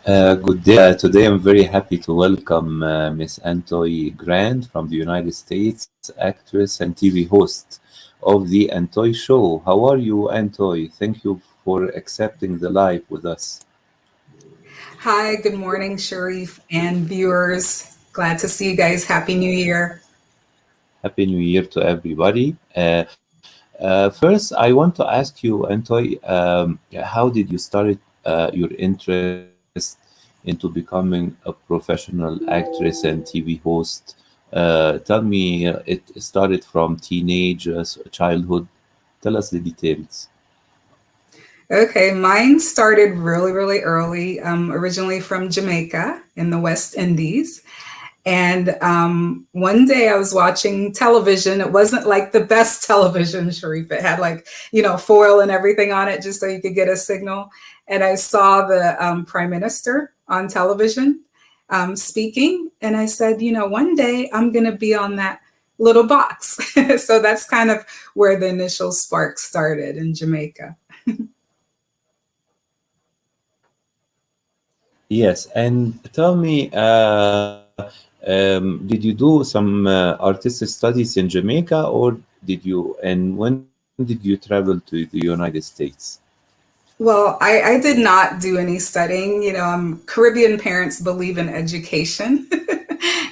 Good day. Today I'm very happy to welcome Miss Antoy Grant from the United States, actress and TV host of the Antoy Show. How are you, Antoy? Thank you for accepting the live with us. Hi, good morning, Sherif and viewers. Glad to see you guys. Happy New Year. Happy New Year to everybody. First, I want to ask you, Antoy, how did you start your interest into becoming a professional actress and TV host? Tell me, it started from teenage, childhood. Tell us the details. Okay, mine started really early, originally from Jamaica in the West Indies. And one day I was watching television. It wasn't like the best television, Sharif. It had foil and everything on it just so you could get a signal. And I saw the prime minister on television speaking. And I said, one day I'm going to be on that little box. So that's kind of where the initial spark started in Jamaica. Yes, and tell me, did you do some artistic studies in Jamaica, or and when did you travel to the United States? Well, I did not do any studying. Caribbean parents believe in education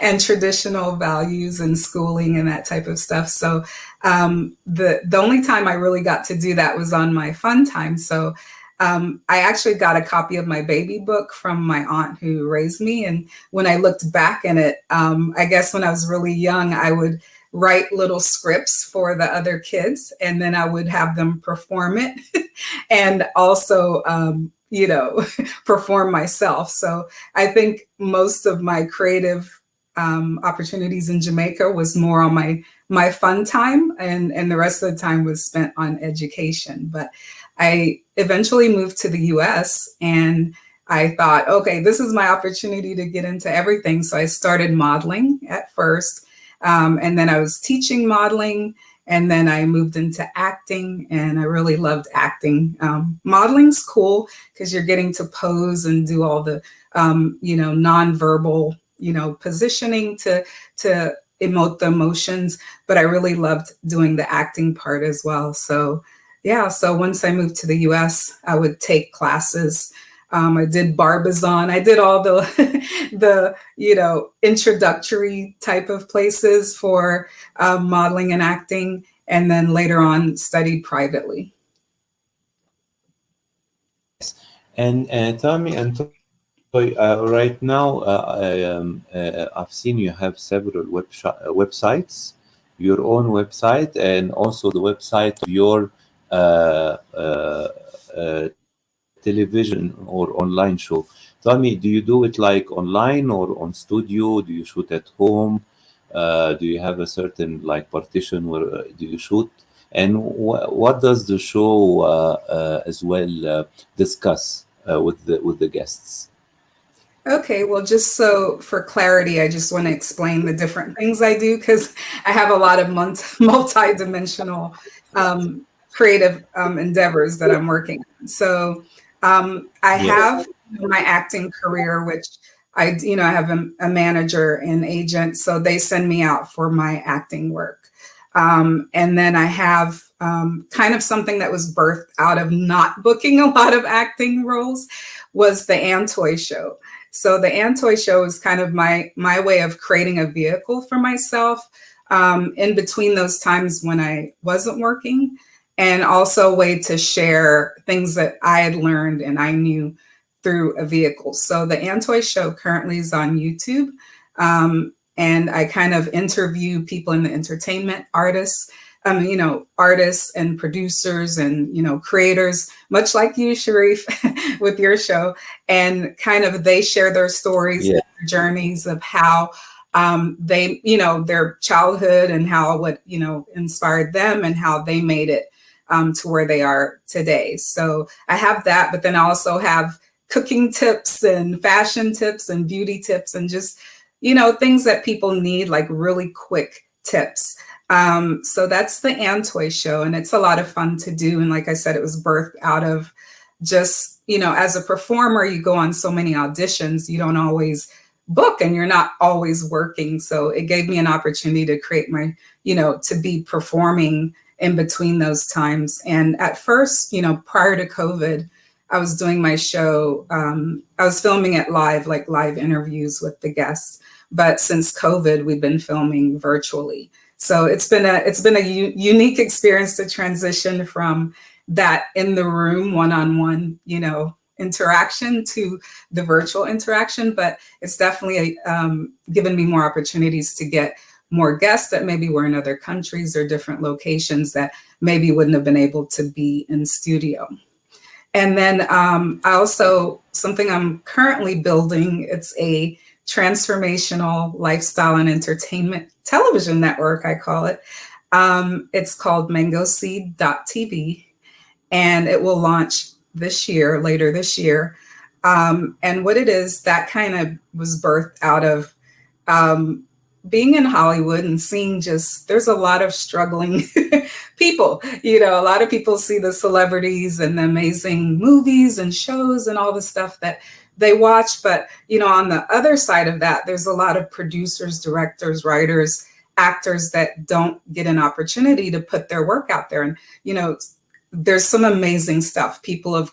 and traditional values and schooling and that type of stuff. So the only time I really got to do that was on my fun time. So I actually got a copy of my baby book from my aunt who raised me. And when I looked back in it, I guess when I was really young, I would write little scripts for the other kids, and then I would have them perform it and also, perform myself. So I think most of my creative opportunities in Jamaica was more on my fun time, and the rest of the time was spent on education. But I eventually moved to the US and I thought, okay, this is my opportunity to get into everything. So I started modeling at first. And then I was teaching modeling. And then I moved into acting and I really loved acting. Modeling's cool because you're getting to pose and do all the, nonverbal, positioning to emote the emotions. But I really loved doing the acting part as well. So yeah, so once I moved to the US, I would take classes. I did Barbizon. I did all the the introductory type of places for modeling and acting, and then later on studied privately. And tell me, Antoy, right now, I've seen you have several websites, your own website, and also the website of your television or online show. Tell me, do you do it like online or on studio? Do you shoot at home? Do you have a certain like partition where do you shoot? And what does the show as well discuss with the guests? Okay, well, just so for clarity, I just want to explain the different things I do because I have a lot of multi-dimensional creative endeavors that I'm working on. So I Yes. have my acting career, which I have a manager and agent, so they send me out for my acting work. And then I have kind of something that was birthed out of not booking a lot of acting roles was the Antoy Show. So the Antoy Show is kind of my way of creating a vehicle for myself in between those times when I wasn't working, and also a way to share things that I had learned and I knew through a vehicle. So the Antoy Show currently is on YouTube. And I kind of interview people in the entertainment artists and producers and, creators, much like you, Sharif, with your show. And kind of they share their stories, Yeah. their journeys of how they, their childhood and how what, inspired them and how they made it to where they are today. So I have that, but then I also have cooking tips and fashion tips and beauty tips and just, things that people need, like really quick tips. So that's the Antoy Show, and it's a lot of fun to do. And like I said, it was birthed out of just, as a performer, you go on so many auditions, you don't always book and you're not always working. So it gave me an opportunity to create my, to be performing in between those times. And at first, prior to COVID, I was doing my show. I was filming it live, like live interviews with the guests. But since COVID, we've been filming virtually. So it's been a unique experience to transition from that in the room one-on-one, interaction to the virtual interaction. But it's definitely given me more opportunities to get more guests that maybe were in other countries or different locations that maybe wouldn't have been able to be in studio. And then I also, something I'm currently building, it's a transformational lifestyle and entertainment television network, I call it. It's called mangoseed.tv, and it will launch later this year. And what it is, that kind of was birthed out of being in Hollywood and seeing there's a lot of struggling people. A lot of people see the celebrities and the amazing movies and shows and all the stuff that they watch. But, on the other side of that, there's a lot of producers, directors, writers, actors that don't get an opportunity to put their work out there. And, there's some amazing stuff. People have,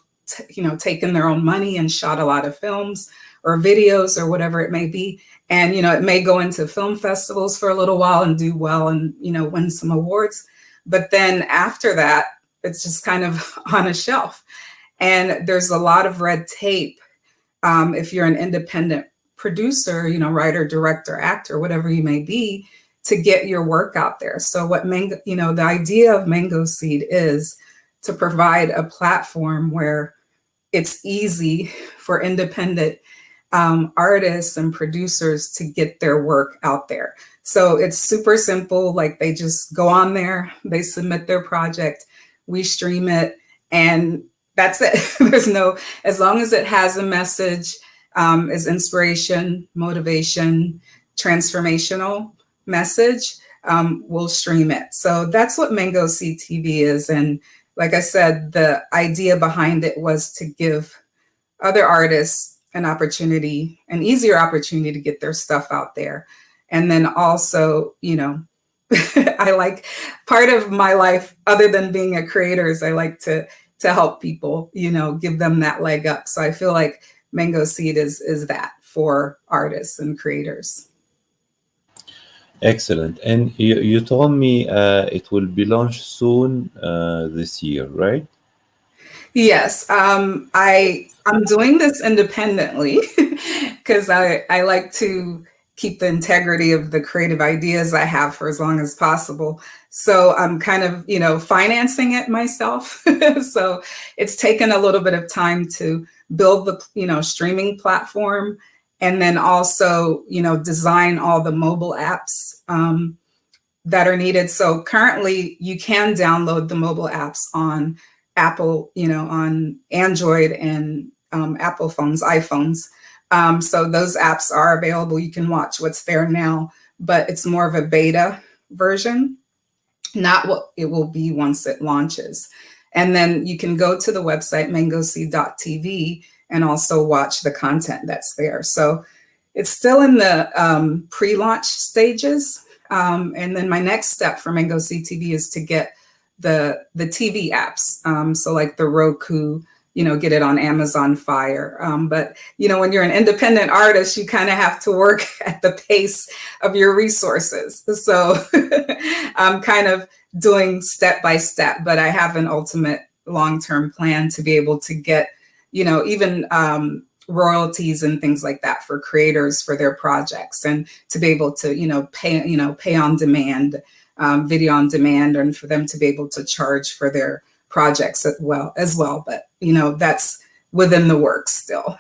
taken their own money and shot a lot of films or videos or whatever it may be. And, it may go into film festivals for a little while and do well and, win some awards. But then after that, it's just kind of on a shelf. And there's a lot of red tape. If you're an independent producer, writer, director, actor, whatever you may be, to get your work out there. So what the idea of Mango Seed is to provide a platform where it's easy for independent artists and producers to get their work out there. So it's super simple. Like they just go on there, they submit their project, we stream it, and that's it. As long as it has a message, is inspiration, motivation, transformational message, we'll stream it. So that's what Mango Seed TV is. And like I said, the idea behind it was to give other artists an easier opportunity to get their stuff out there. And then also, I like, part of my life, other than being a creator, is I like to help people, give them that leg up. So I feel like Mango Seed is that for artists and creators. Excellent. And you told me it will be launched soon this year, right? Yes. I'm doing this independently because I like to keep the integrity of the creative ideas I have for as long as possible. So I'm kind of, financing it myself. So it's taken a little bit of time to build the, streaming platform, and then also, design all the mobile apps that are needed. So currently you can download the mobile apps on Apple, on Android and Apple phones, iPhones. So those apps are available. You can watch what's there now, but it's more of a beta version, not what it will be once it launches. And then you can go to the website, mangoseed.tv, and also watch the content that's there. So it's still in the pre-launch stages. And then my next step for Mango Seed TV is to get the TV apps. So like the Roku, get it on Amazon Fire. But, when you're an independent artist, you kind of have to work at the pace of your resources. So I'm kind of doing step by step, but I have an ultimate long-term plan to be able to get, even royalties and things like that for creators for their projects, and to be able to, pay on demand, video on demand, and for them to be able to charge for their projects as well. But, that's within the works still.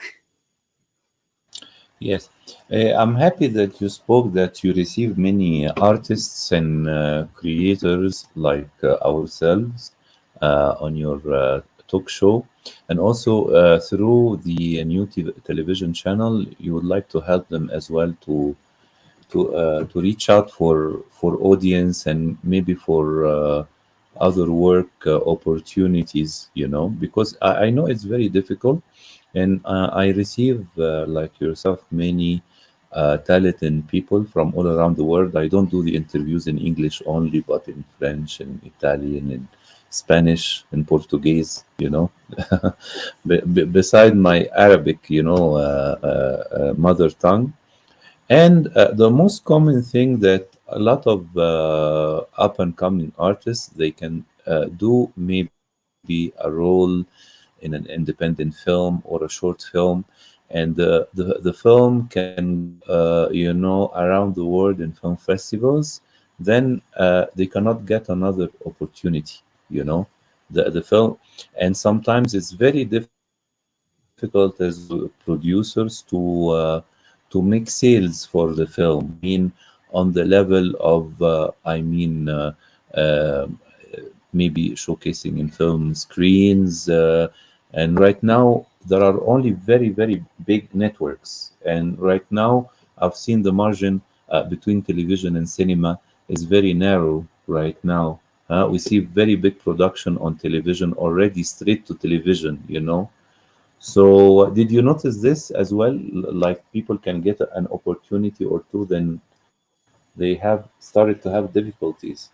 Yes. I'm happy that you spoke that you received many artists and creators like ourselves on your talk show, and also through the new television channel, you would like to help them as well to reach out for audience, and maybe for other work opportunities, because I know it's very difficult. And I receive, like yourself, many talented people from all around the world. I don't do the interviews in English only, but in French and Italian and Spanish and Portuguese, beside my Arabic, mother tongue. And the most common thing that a lot of up and coming artists they can do maybe a role in an independent film or a short film, and the film can go around the world in film festivals. Then they cannot get another opportunity. The film, and sometimes it's very difficult as producers to make sales for the film. I mean, on the level of, uh, maybe showcasing in film screens. And right now, there are only very, very big networks. And right now, I've seen the margin between television and cinema is very narrow right now. We see very big production on television already, straight to television. So, did you notice this as well? Like people can get an opportunity or two, then they have started to have difficulties.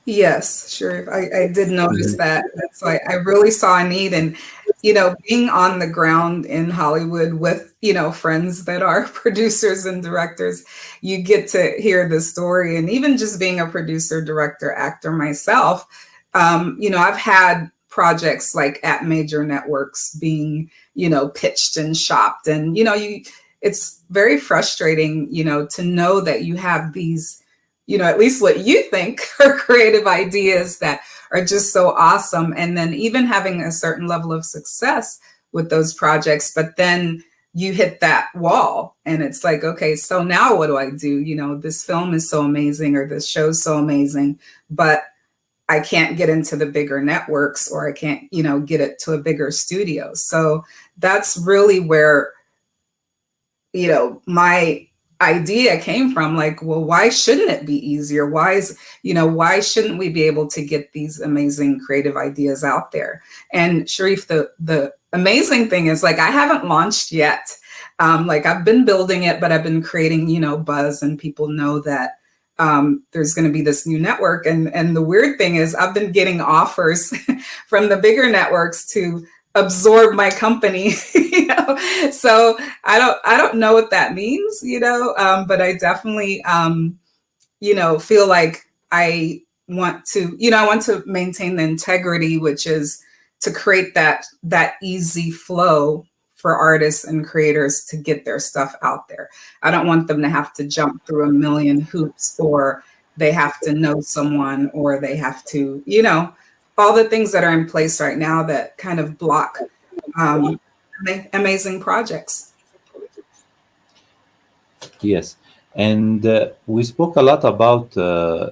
Yes, sure. I did notice Mhm. that. That's why I really saw a need. And, being on the ground in Hollywood with, friends that are producers and directors, you get to hear the story. And even just being a producer, director, actor myself, I've had projects like at major networks being, pitched and shopped. And, it's very frustrating, to know that you have these at least what you think are creative ideas that are just so awesome. And then even having a certain level of success with those projects, but then you hit that wall and it's like, okay, so now what do I do? This film is so amazing or this show's so amazing, but I can't get into the bigger networks or I can't, get it to a bigger studio. So that's really where my idea came from, like, well, why shouldn't it be easier? Why shouldn't we be able to get these amazing creative ideas out there? And Sharif, the amazing thing is, like, I haven't launched yet. Like, I've been building it, but I've been creating, buzz, and people know that there's going to be this new network. And the weird thing is I've been getting offers from the bigger networks to absorb my company. So I don't know what that means, but I definitely feel like I want to maintain the integrity, which is to create that easy flow for artists and creators to get their stuff out there. I don't want them to have to jump through a million hoops, or they have to know someone, or they have to, all the things that are in place right now that kind of block amazing projects. Yes. And we spoke a lot about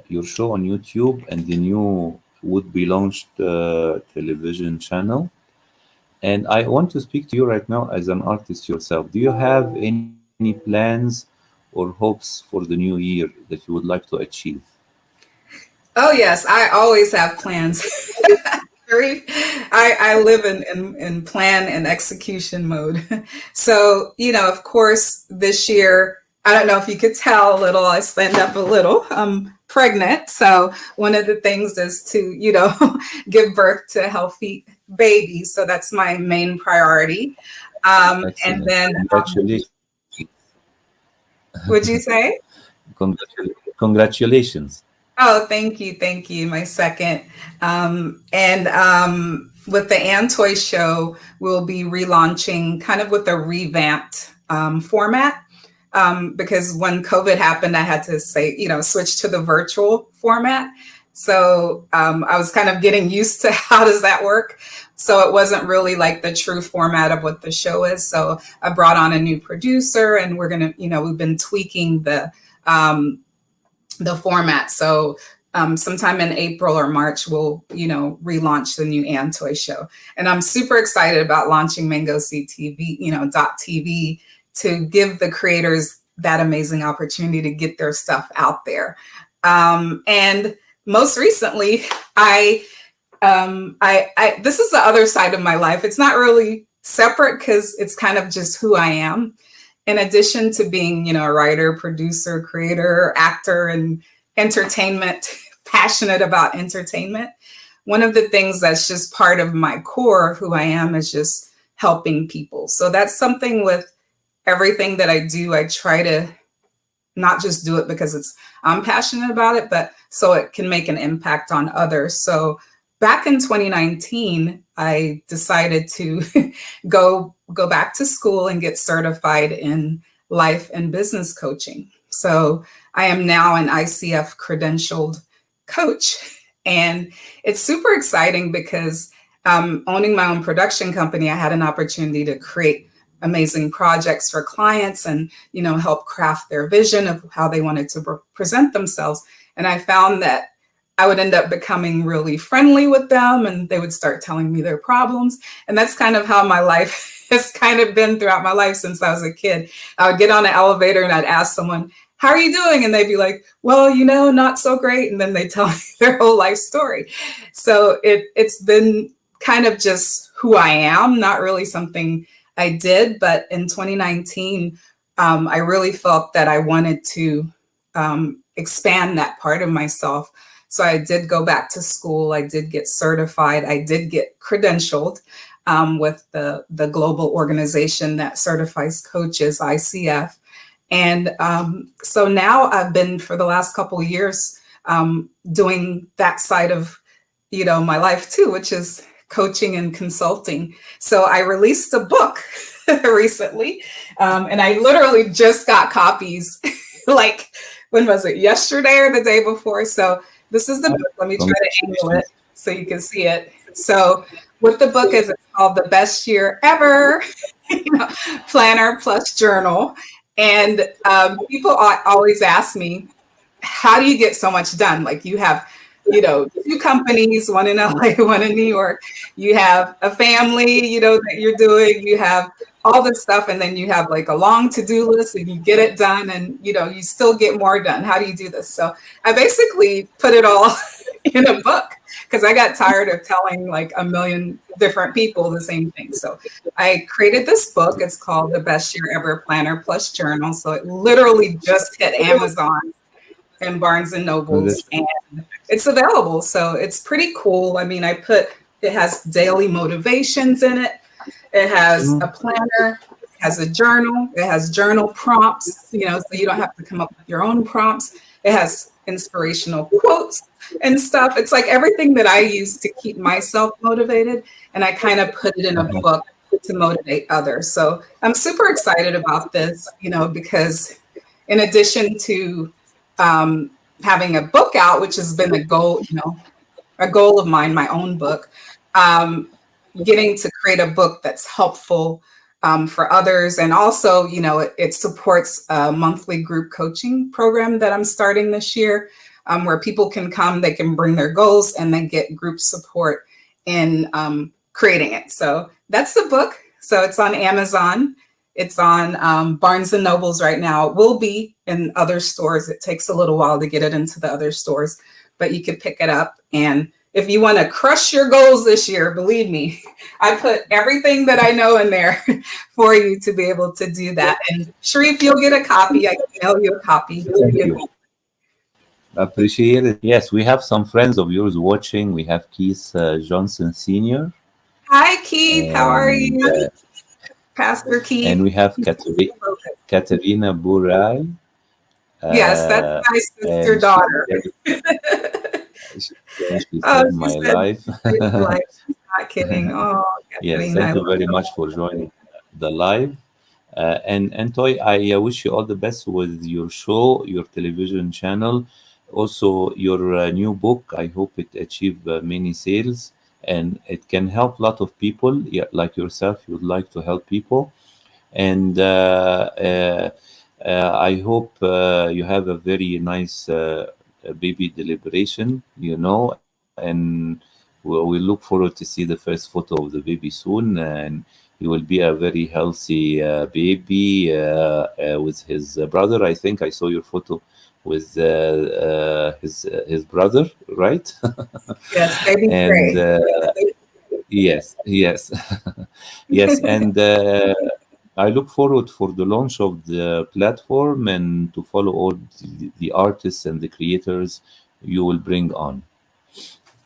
your show on YouTube and the new would be launched television channel. And I want to speak to you right now as an artist yourself. Do you have any plans or hopes for the new year that you would like to achieve? Oh yes, I always have plans. I live in plan and execution mode. So, of course, this year, I don't know if you could tell a little, I stand up a little. I'm pregnant. So one of the things is to, give birth to a healthy baby. So that's my main priority. And Excellent. then, Congratulations. would you say? Congratulations. Oh, thank you. Thank you. My second. And with the Antoy show, we'll be relaunching kind of with a revamped format. Because when COVID happened, I had to say, switch to the virtual format. So I was kind of getting used to how does that work. So it wasn't really like the true format of what the show is. So I brought on a new producer, and we're going to, we've been tweaking the format. So sometime in April or March, we'll, relaunch the new Antoy show. And I'm super excited about launching Mango Seed TV, .tv, to give the creators that amazing opportunity to get their stuff out there. And most recently, this is the other side of my life. It's not really separate because it's kind of just who I am. In addition to being, a writer, producer, creator, actor, and entertainment, passionate about entertainment, one of the things that's just part of my core of who I am is just helping people. So that's something with everything that I do. I try to not just do it because I'm passionate about it, but so it can make an impact on others. So back in 2019, I decided to go back to school and get certified in life and business coaching. So I am now an ICF credentialed coach, and it's super exciting because owning my own production company, I had an opportunity to create amazing projects for clients and, help craft their vision of how they wanted to present themselves. And I found that I would end up becoming really friendly with them, and they would start telling me their problems. And that's kind of how my life has kind of been throughout my life since I was a kid. I would get on an elevator and I'd ask someone, "How are you doing?" And they'd be like, "Well, not so great." And then they tell me their whole life story. So it's been kind of just who I am, not really something I did. But in 2019, I really felt that I wanted to expand that part of myself. So I did go back to school. I did get certified. I did get credentialed with the global organization that certifies coaches, ICF. And so now I've been, for the last couple of years, doing that side of, my life too, which is coaching and consulting. So I released a book recently, and I literally just got copies like, when was it? Yesterday or the day before. So this is the book. Let me try to angle it so you can see it. So what the book is, it's called The Best Year Ever, Planner plus Journal. And people always ask me, how do you get so much done? Like, you have, two companies, one in LA, one in New York. You have a family, that you're doing. You have all this stuff, and then you have like a long to-do list, and you get it done, and you still get more done. How do you do this? So I basically put it all in a book because I got tired of telling like a million different people the same thing. So I created this book. It's called The Best Year Ever, Planner plus Journal. So it literally just hit Amazon and Barnes and Nobles, and it's available. So it's pretty cool. I mean, it has daily motivations in it. It has a planner, it has a journal, it has journal prompts, so you don't have to come up with your own prompts. It has inspirational quotes and stuff. It's like everything that I use to keep myself motivated, and I kind of put it in a book to motivate others. So I'm super excited about this, because in addition to having a book out, which has been a goal of mine, my own book, getting to create a book that's helpful for others. And also, it supports a monthly group coaching program that I'm starting this year, where people can come, they can bring their goals, and they get group support in creating it. So that's the book. So it's on Amazon. It's on Barnes and Nobles right now. It will be in other stores. It takes a little while to get it into the other stores, but you could pick it up. And if you want to crush your goals this year, believe me, I put everything that I know in there for you to be able to do that. And Sherif, you'll get a copy. I can mail you a copy. Thank you. Appreciate it. Yes, we have some friends of yours watching. We have Keith Johnson Sr. Hi, Keith. How are you? Pastor Keith. And we have Katerina Burai. Yes, that's my sister daughter. She saved my life. She's not kidding. Oh, yes, thank you very much for joining the live. And Antoy, I wish you all the best with your show, your television channel, also your new book. I hope it achieves many sales, and it can help a lot of people. Yeah, like yourself, you would like to help people. And I hope you have a very nice baby deliberation, and we look forward to see the first photo of the baby soon, and he will be a very healthy baby with his brother. I think I saw your photo with his brother, right? Yes, baby And Gray. yes, yes, yes, and I look forward for the launch of the platform and to follow all the artists and the creators you will bring on.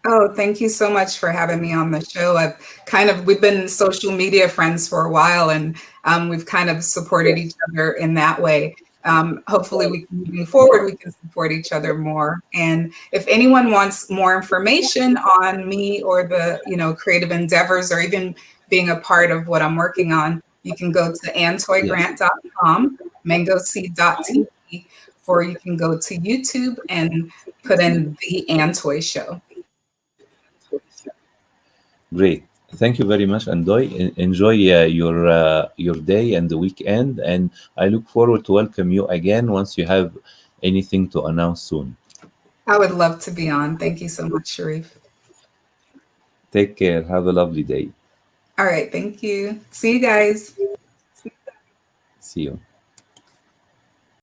Oh, thank you so much for having me on the show. We've been social media friends for a while, and we've kind of supported each other in that way. Hopefully, moving forward, we can support each other more. And if anyone wants more information on me or the, creative endeavors, or even being a part of what I'm working on, you can go to Yes, antoygrant.com, mangoseed.tv, or you can go to YouTube and put in The Antoy Show. great. Thank you very much, Andoy. Enjoy your day and the weekend, and I look forward to welcome you again once you have anything to announce soon. I would love to be on. Thank you so much, Sherif. Take care. Have a lovely day. All right. Thank you. See you guys. See you.